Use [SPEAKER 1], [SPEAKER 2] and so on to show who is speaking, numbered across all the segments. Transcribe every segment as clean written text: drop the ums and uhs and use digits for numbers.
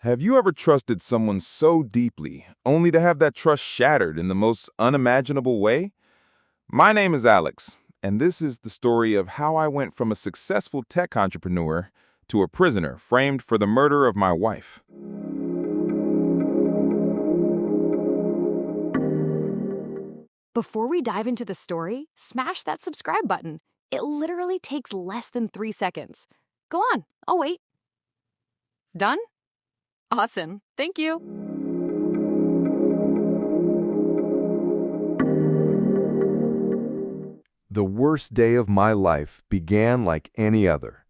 [SPEAKER 1] Have you ever trusted someone so deeply, only to have that trust shattered in the most unimaginable way? My name is Alex, and this is the story of how I went from a successful tech entrepreneur to a prisoner framed for the murder of my wife.
[SPEAKER 2] Before we dive into the story, smash that subscribe button. It literally takes less than 3 seconds. Go on, I'll wait. Done? Awesome. Thank you.
[SPEAKER 3] The worst day of my life began like any other.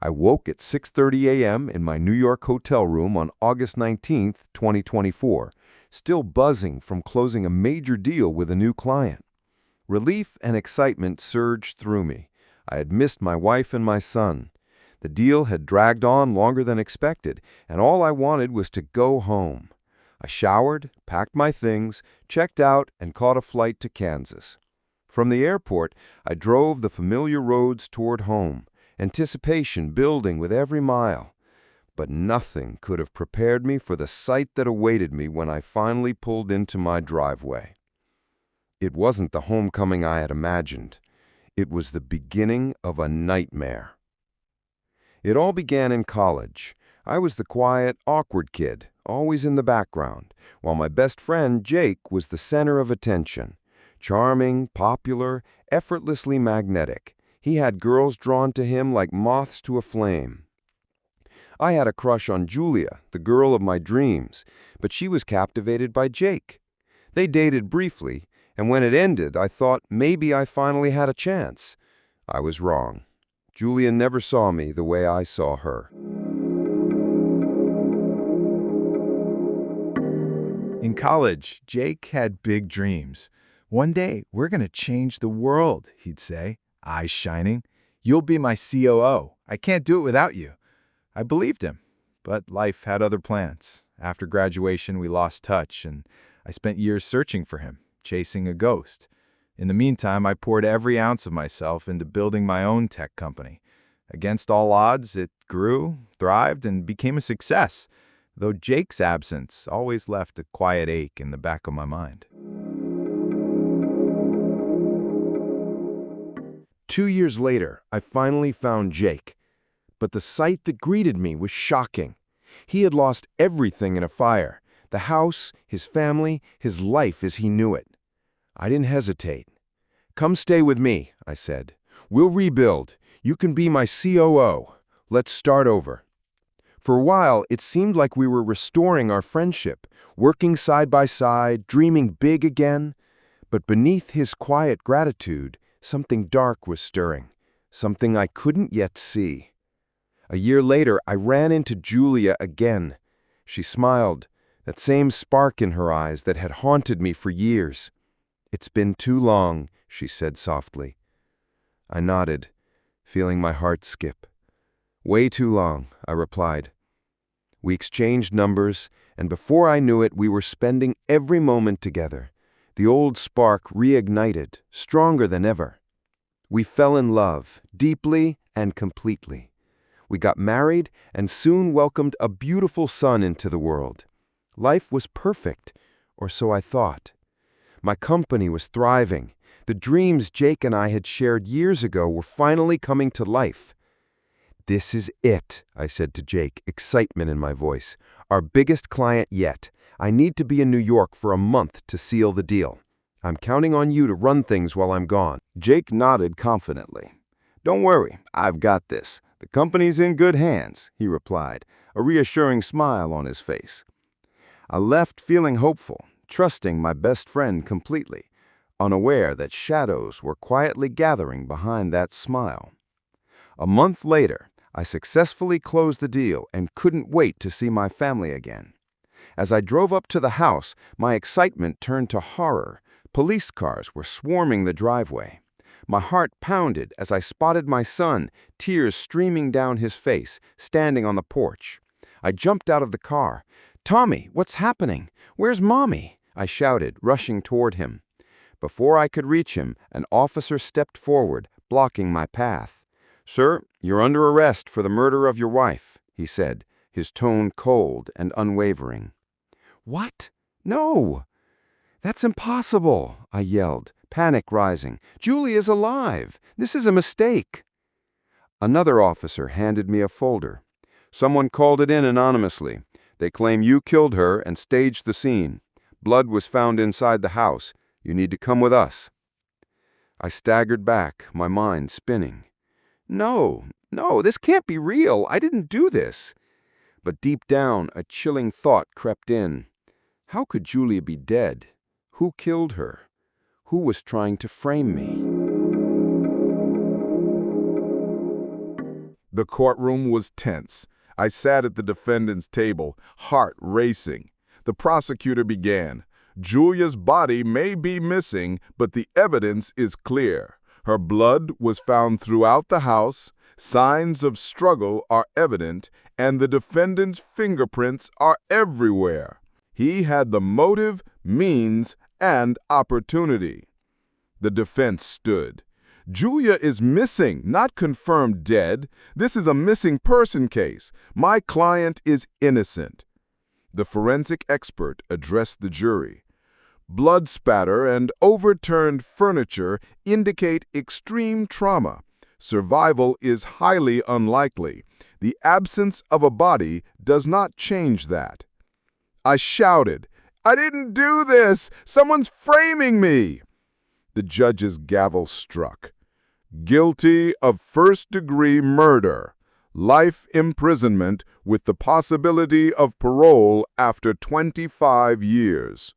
[SPEAKER 3] I woke at 6:30 a.m. in my New York hotel room on August 19, 2024, still buzzing from closing a major deal with a new client. Relief and excitement surged through me. I had missed my wife and my son. The deal had dragged on longer than expected, and all I wanted was to go home. I showered, packed my things, checked out, and caught a flight to Kansas. From the airport, I drove the familiar roads toward home, anticipation building with every mile. But nothing could have prepared me for the sight that awaited me when I finally pulled into my driveway. It wasn't the homecoming I had imagined. It was the beginning of a nightmare. It all began in college. I was the quiet, awkward kid, always in the background, while my best friend, Jake, was the center of attention. Charming, popular, effortlessly magnetic. He had girls drawn to him like moths to a flame. I had a crush on Julia, the girl of my dreams, but she was captivated by Jake. They dated briefly, and when it ended, I thought maybe I finally had a chance. I was wrong. Julia never saw me the way I saw her.
[SPEAKER 4] In college, Jake had big dreams. One day, we're going to change the world, he'd say, eyes shining. You'll be my COO. I can't do it without you. I believed him, but life had other plans. After graduation, we lost touch, and I spent years searching for him, chasing a ghost. In the meantime, I poured every ounce of myself into building my own tech company. Against all odds, it grew, thrived, and became a success, though Jake's absence always left a quiet ache in the back of my mind.
[SPEAKER 3] 2 years later, I finally found Jake. But the sight that greeted me was shocking. He had lost everything in a fire: the house, his family, his life as he knew it. I didn't hesitate. "Come stay with me," I said. "We'll rebuild. You can be my COO. Let's start over." For a while, it seemed like we were restoring our friendship, working side by side, dreaming big again. But beneath his quiet gratitude, something dark was stirring, something I couldn't yet see. A year later, I ran into Julia again. She smiled, that same spark in her eyes that had haunted me for years. "It's been too long," she said softly. I nodded, feeling my heart skip. "Way too long," I replied. We exchanged numbers, and before I knew it, we were spending every moment together. The old spark reignited, stronger than ever. We fell in love, deeply and completely. We got married and soon welcomed a beautiful son into the world. Life was perfect, or so I thought. My company was thriving. The dreams Jake and I had shared years ago were finally coming to life. "This is it," I said to Jake, excitement in my voice. "Our biggest client yet. I need to be in New York for a month to seal the deal. I'm counting on you to run things while I'm gone."
[SPEAKER 1] Jake nodded confidently. "Don't worry, I've got this. The company's in good hands," he replied, a reassuring smile on his face. I left feeling hopeful, trusting my best friend completely, unaware that shadows were quietly gathering behind that smile. A month later, I successfully closed the deal and couldn't wait to see my family again. As I drove up to the house, my excitement turned to horror. Police cars were swarming the driveway. My heart pounded as I spotted my son, tears streaming down his face, standing on the porch. I jumped out of the car. "Tommy, what's happening? Where's Mommy?" I shouted, rushing toward him. Before I could reach him, an officer stepped forward, blocking my path. "Sir, you're under arrest for the murder of your wife," he said, his tone cold and unwavering. "What? No! That's impossible!" I yelled, panic rising. "Julie is alive! This is a mistake!" Another officer handed me a folder. "Someone called it in anonymously. They claim you killed her and staged the scene. Blood was found inside the house. You need to come with us." I staggered back, my mind spinning. No, this can't be real. I didn't do this. But deep down, a chilling thought crept in. How could Julia be dead? Who killed her? Who was trying to frame me?
[SPEAKER 5] The courtroom was tense. I sat at the defendant's table, heart racing. The prosecutor began. "Julia's body may be missing, but the evidence is clear. Her blood was found throughout the house, signs of struggle are evident, and the defendant's fingerprints are everywhere. He had the motive, means, and opportunity." The defense stood. "Julia is missing, not confirmed dead. This is a missing person case. My client is innocent." The forensic expert addressed the jury. "Blood spatter and overturned furniture indicate extreme trauma. Survival is highly unlikely. The absence of a body does not change that." I shouted, "I didn't do this! Someone's framing me!" The judge's gavel struck. "Guilty of first-degree murder. Life imprisonment with the possibility of parole after 25 years.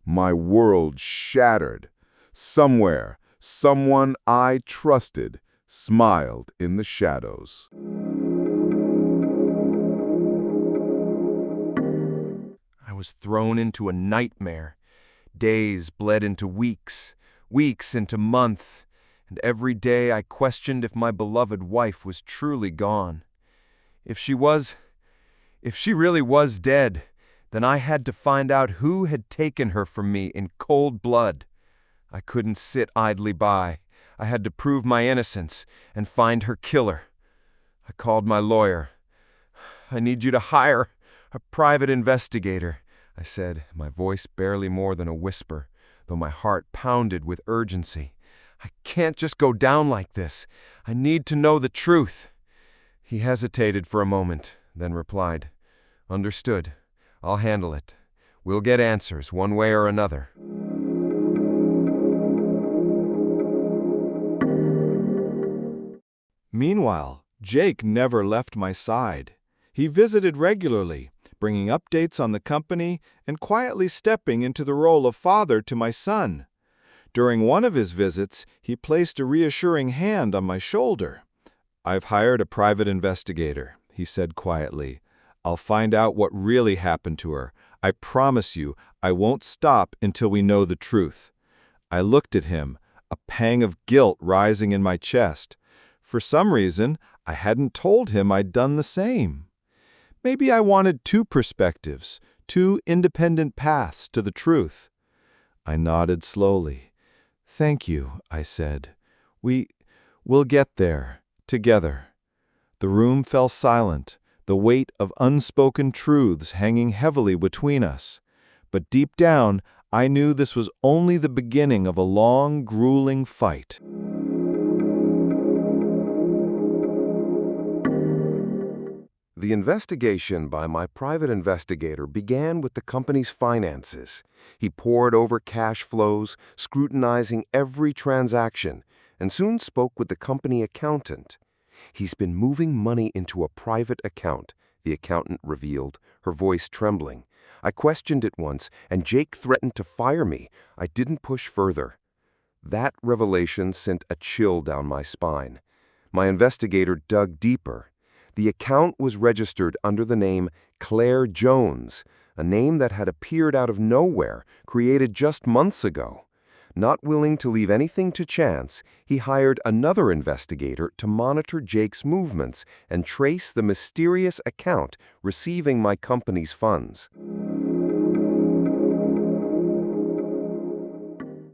[SPEAKER 5] My world shattered. Somewhere, someone I trusted smiled in the shadows.
[SPEAKER 3] I was thrown into a nightmare. Days bled into weeks, weeks into months, and every day I questioned if my beloved wife was truly gone. If she really was dead, then I had to find out who had taken her from me in cold blood. I couldn't sit idly by. I had to prove my innocence and find her killer. I called my lawyer. "I need you to hire a private investigator," I said, my voice barely more than a whisper, though my heart pounded with urgency. "I can't just go down like this. I need to know the truth." He hesitated for a moment, then replied, "Understood. I'll handle it. We'll get answers one way or another."
[SPEAKER 4] Meanwhile, Jake never left my side. He visited regularly, bringing updates on the company and quietly stepping into the role of father to my son. During one of his visits, he placed a reassuring hand on my shoulder. "I've hired a private investigator," he said quietly. "I'll find out what really happened to her. I promise you, I won't stop until we know the truth." I looked at him, a pang of guilt rising in my chest. For some reason, I hadn't told him I'd done the same. Maybe I wanted two perspectives, two independent paths to the truth. I nodded slowly. "Thank you," I said. We'll get there, together." The room fell silent, the weight of unspoken truths hanging heavily between us. But deep down, I knew this was only the beginning of a long, grueling fight.
[SPEAKER 1] The investigation by my private investigator began with the company's finances. He pored over cash flows, scrutinizing every transaction, and soon spoke with the company accountant. "He's been moving money into a private account," the accountant revealed, her voice trembling. I questioned it once, and Jake threatened to fire me. I didn't push further. That revelation sent a chill down my spine. My investigator dug deeper. The account was registered under the name Claire Jones, a name that had appeared out of nowhere, created just months ago. Not willing to leave anything to chance, he hired another investigator to monitor Jake's movements and trace the mysterious account receiving my company's funds.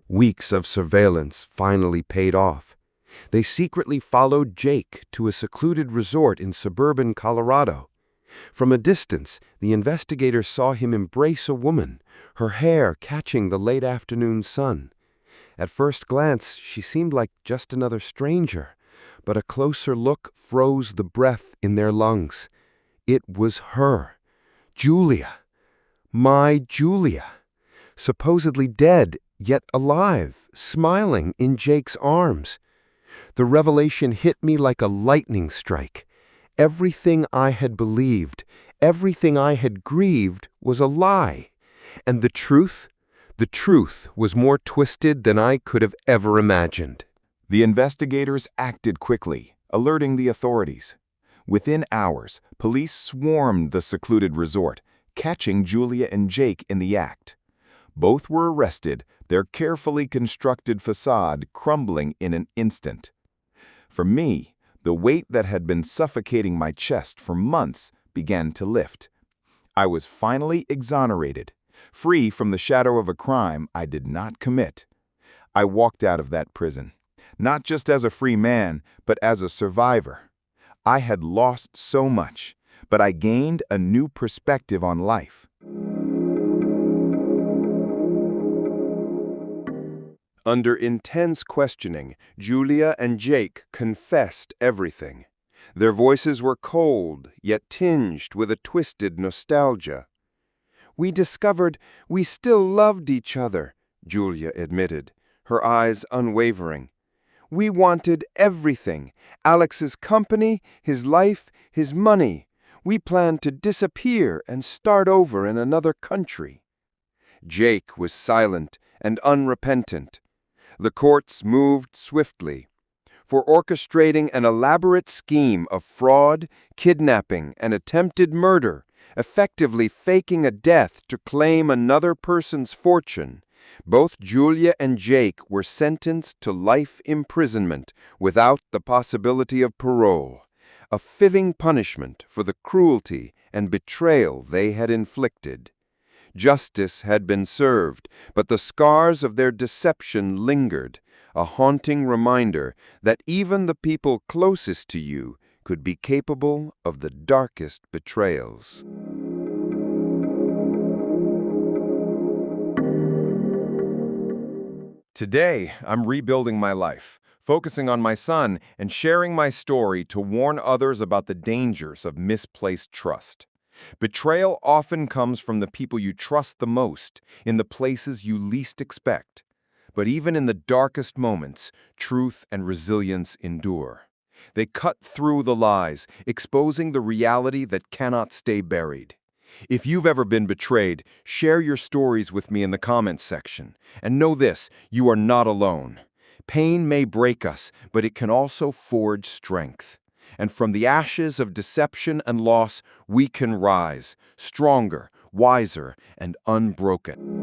[SPEAKER 1] Weeks of surveillance finally paid off. They secretly followed Jake to a secluded resort in suburban Colorado.
[SPEAKER 3] From a distance, the investigators saw him embrace a woman, her hair catching the late afternoon sun. At first glance, she seemed like just another stranger, but a closer look froze the breath in their lungs. It was her, Julia. My Julia. Supposedly dead, yet alive, smiling in Jake's arms. The revelation hit me like a lightning strike. Everything I had believed, everything I had grieved was a lie. And the truth was more twisted than I could have ever imagined.
[SPEAKER 1] The investigators acted quickly, alerting the authorities. Within hours, police swarmed the secluded resort, catching Julia and Jake in the act. Both were arrested, their carefully constructed facade crumbling in an instant. For me, the weight that had been suffocating my chest for months began to lift. I was finally exonerated, free from the shadow of a crime I did not commit. I walked out of that prison, not just as a free man, but as a survivor. I had lost so much, but I gained a new perspective on life.
[SPEAKER 3] Under intense questioning, Julia and Jake confessed everything. Their voices were cold, yet tinged with a twisted nostalgia. "We discovered we still loved each other," Julia admitted, her eyes unwavering. "We wanted everything, Alex's company, his life, his money. We planned to disappear and start over in another country." Jake was silent and unrepentant. The courts moved swiftly. For orchestrating an elaborate scheme of fraud, kidnapping, and attempted murder, effectively faking a death to claim another person's fortune, both Julia and Jake were sentenced to life imprisonment without the possibility of parole, a fitting punishment for the cruelty and betrayal they had inflicted. Justice had been served, but the scars of their deception lingered, a haunting reminder that even the people closest to you could be capable of the darkest betrayals. Today, I'm rebuilding my life, focusing on my son and sharing my story to warn others about the dangers of misplaced trust. Betrayal often comes from the people you trust the most, in the places you least expect. But even in the darkest moments, truth and resilience endure. They cut through the lies, exposing the reality that cannot stay buried. If you've ever been betrayed, share your stories with me in the comments section. And know this, you are not alone. Pain may break us, but it can also forge strength. And from the ashes of deception and loss, we can rise, stronger, wiser, and unbroken.